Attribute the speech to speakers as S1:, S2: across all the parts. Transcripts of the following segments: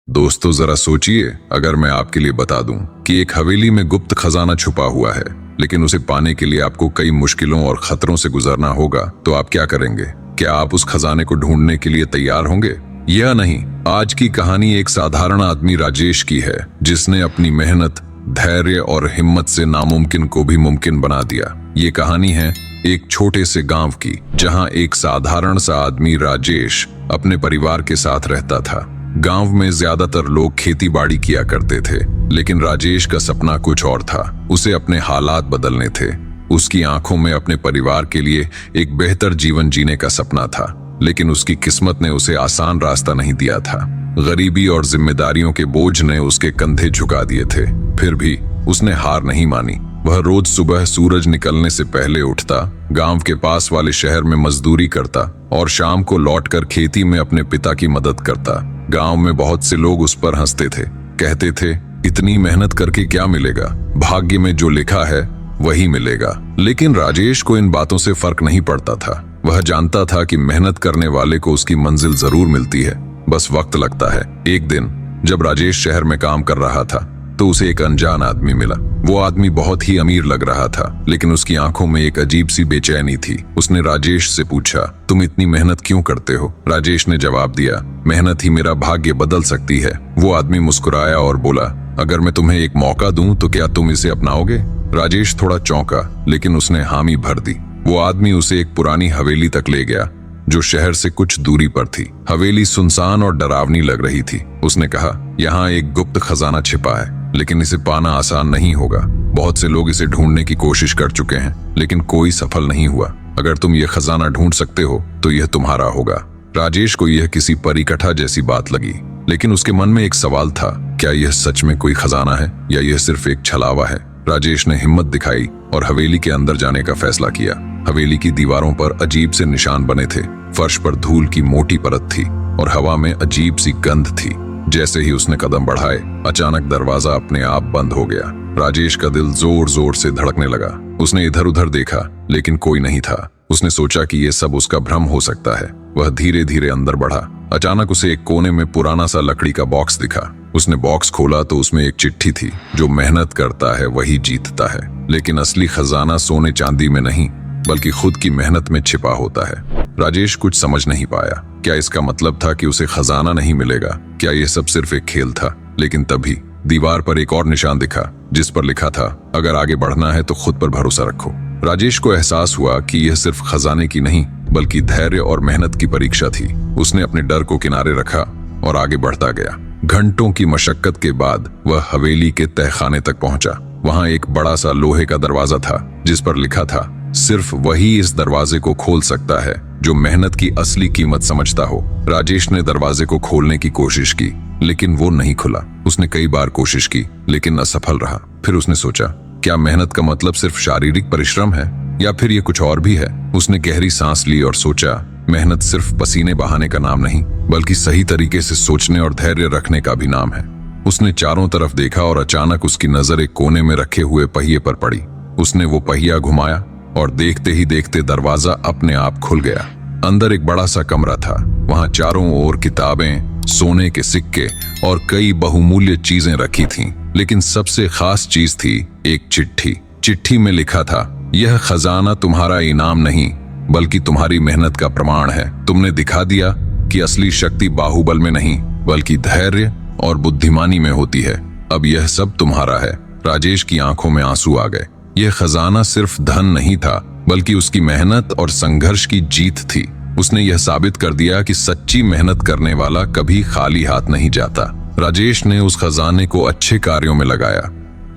S1: दोस्तों जरा सोचिए, अगर मैं आपके लिए बता दूं कि एक हवेली में गुप्त खजाना छुपा हुआ है, लेकिन उसे पाने के लिए आपको कई मुश्किलों और खतरों से गुजरना होगा, तो आप क्या करेंगे? क्या आप उस खजाने को ढूंढने के लिए तैयार होंगे या नहीं? आज की कहानी एक साधारण आदमी राजेश की है, जिसने अपनी मेहनत, धैर्य और हिम्मत से नामुमकिन को भी मुमकिन बना दिया। ये कहानी है एक छोटे से गांव की, जहां एक साधारण सा आदमी राजेश अपने परिवार के साथ रहता था। गांव में ज्यादातर लोग खेती बाड़ी किया करते थे, लेकिन राजेश का सपना कुछ और था। उसे अपने हालात बदलने थे। उसकी आंखों में अपने परिवार के लिए एक बेहतर जीवन जीने का सपना था, लेकिन उसकी किस्मत ने उसे आसान रास्ता नहीं दिया था। गरीबी और जिम्मेदारियों के बोझ ने उसके कंधे झुका दिए थे। फिर भी उसने हार नहीं मानी। वह रोज सुबह सूरज निकलने से पहले उठता, गांव के पास वाले शहर में मजदूरी करता और शाम को लौटकर खेती में अपने पिता की मदद करता। गांव में बहुत से लोग उस पर हंसते थे, कहते थे, इतनी मेहनत करके क्या मिलेगा, भाग्य में जो लिखा है वही मिलेगा। लेकिन राजेश को इन बातों से फर्क नहीं पड़ता था। वह जानता था कि मेहनत करने वाले को उसकी मंजिल जरूर मिलती है, बस वक्त लगता है। एक दिन जब राजेश शहर में काम कर रहा था, तो उसे एक अनजान आदमी मिला। वो आदमी बहुत ही अमीर लग रहा था, लेकिन उसकी आंखों में एक अजीब सी बेचैनी थी। उसने राजेश से पूछा, तुम इतनी मेहनत क्यों करते हो? राजेश ने जवाब दिया, मेहनत ही मेरा भाग्य बदल सकती है। वो आदमी मुस्कुराया और बोला, अगर मैं तुम्हें एक मौका दूं तो क्या तुम इसे अपनाओगे? राजेश थोड़ा चौंका, लेकिन उसने हामी भर दी। वो आदमी उसे एक पुरानी हवेली तक ले गया, जो शहर से कुछ दूरी पर थी। हवेली सुनसान और डरावनी लग रही थी। उसने कहा, यहाँ एक गुप्त खजाना छिपा है, लेकिन इसे पाना आसान नहीं होगा। बहुत से लोग इसे ढूंढने की कोशिश कर चुके हैं, लेकिन कोई सफल नहीं हुआ। अगर तुम ये खजाना ढूंढ सकते हो तो यह तुम्हारा होगा। राजेश को यह किसी परिकथा जैसी बात लगी, लेकिन उसके मन में एक सवाल था, क्या यह सच में कोई खजाना है या यह सिर्फ एक छलावा है? राजेश ने हिम्मत दिखाई और हवेली के अंदर जाने का फैसला किया। हवेली की दीवारों पर अजीब से निशान बने थे, फर्श पर धूल की मोटी परत थी और हवा में अजीब सी गंध थी। जैसे ही उसने कदम बढ़ाए, अचानक दरवाजा अपने आप बंद हो गया। राजेश का दिल जोर जोर से धड़कने लगा। उसने इधर उधर देखा, लेकिन कोई नहीं था। उसने सोचा कि यह सब उसका भ्रम हो सकता है। वह धीरे धीरे अंदर बढ़ा। अचानक उसे एक कोने में पुराना सा लकड़ी का बॉक्स दिखा। उसने बॉक्स खोला तो उसमें एक चिट्ठी थी, जो मेहनत करता है वही जीतता है। लेकिन असली खजाना सोने चांदी में नहीं, बल्कि खुद की मेहनत में छिपा होता है। राजेश कुछ समझ नहीं पाया। क्या इसका मतलब था कि उसे खजाना नहीं मिलेगा? क्या यह सब सिर्फ एक खेल था? लेकिन तभी दीवार पर एक और निशान दिखा, जिस पर लिखा था, अगर आगे बढ़ना है तो खुद पर भरोसा रखो। राजेश को एहसास हुआ कि यह सिर्फ खजाने की नहीं, बल्कि धैर्य और मेहनत की परीक्षा थी। उसने अपने डर को किनारे रखा और आगे बढ़ता गया। घंटों की मशक्कत के बाद वह हवेली के तहखाने तक पहुंचा। वहां एक बड़ा सा लोहे का दरवाजा था, जिस पर लिखा था, सिर्फ वही इस दरवाजे को खोल सकता है जो मेहनत की असली कीमत समझता हो। राजेश ने दरवाजे को खोलने की कोशिश की, लेकिन वो नहीं खुला। उसने कई बार कोशिश की, लेकिन असफल रहा। फिर उसने सोचा, क्या मेहनत का मतलब सिर्फ शारीरिक परिश्रम है या फिर ये कुछ और भी है? उसने गहरी सांस ली और सोचा, मेहनत सिर्फ पसीने बहाने का नाम नहीं, बल्कि सही तरीके से सोचने और धैर्य रखने का भी नाम है। उसने चारों तरफ देखा और अचानक उसकी नजर एक कोने में रखे हुए पहिए पर पड़ी। उसने वो पहिया घुमाया और देखते ही देखते दरवाजा अपने आप खुल गया। अंदर एक बड़ा सा कमरा था। वहां चारों ओर किताबें, सोने के सिक्के और कई बहुमूल्य चीजें रखी थीं। लेकिन सबसे खास चीज थी एक चिट्ठी। चिट्ठी में लिखा था, यह खजाना तुम्हारा इनाम नहीं, बल्कि तुम्हारी मेहनत का प्रमाण है। तुमने दिखा दिया कि असली शक्ति बाहुबल में नहीं, बल्कि धैर्य और बुद्धिमानी में होती है। अब यह सब तुम्हारा है। राजेश की आंखों में आंसू आ गए। यह खजाना सिर्फ धन नहीं था, बल्कि उसकी मेहनत और संघर्ष की जीत थी। उसने यह साबित कर दिया कि सच्ची मेहनत करने वाला कभी खाली हाथ नहीं जाता। राजेश ने उस खजाने को अच्छे कार्यों में लगाया।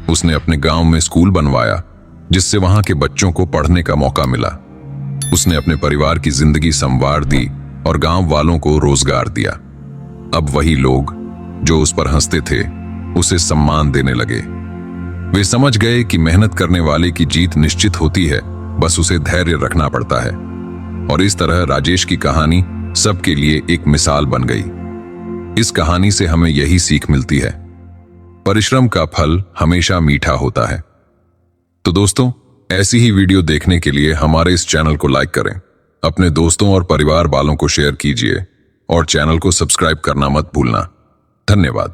S1: उसने अपने गांव में स्कूल बनवाया, जिससे वहां के बच्चों को पढ़ने का मौका मिला। उसने अपने परिवार की जिंदगी संवार दी और गांव वालों को रोजगार दिया। अब वही लोग जो उस पर हंसते थे, उसे सम्मान देने लगे। वे समझ गए कि मेहनत करने वाले की जीत निश्चित होती है, बस उसे धैर्य रखना पड़ता है। और इस तरह राजेश की कहानी सबके लिए एक मिसाल बन गई। इस कहानी से हमें यही सीख मिलती है, परिश्रम का फल हमेशा मीठा होता है। तो दोस्तों, ऐसी ही वीडियो देखने के लिए हमारे इस चैनल को लाइक करें, अपने दोस्तों और परिवार वालों को शेयर कीजिए और चैनल को सब्सक्राइब करना मत भूलना। धन्यवाद।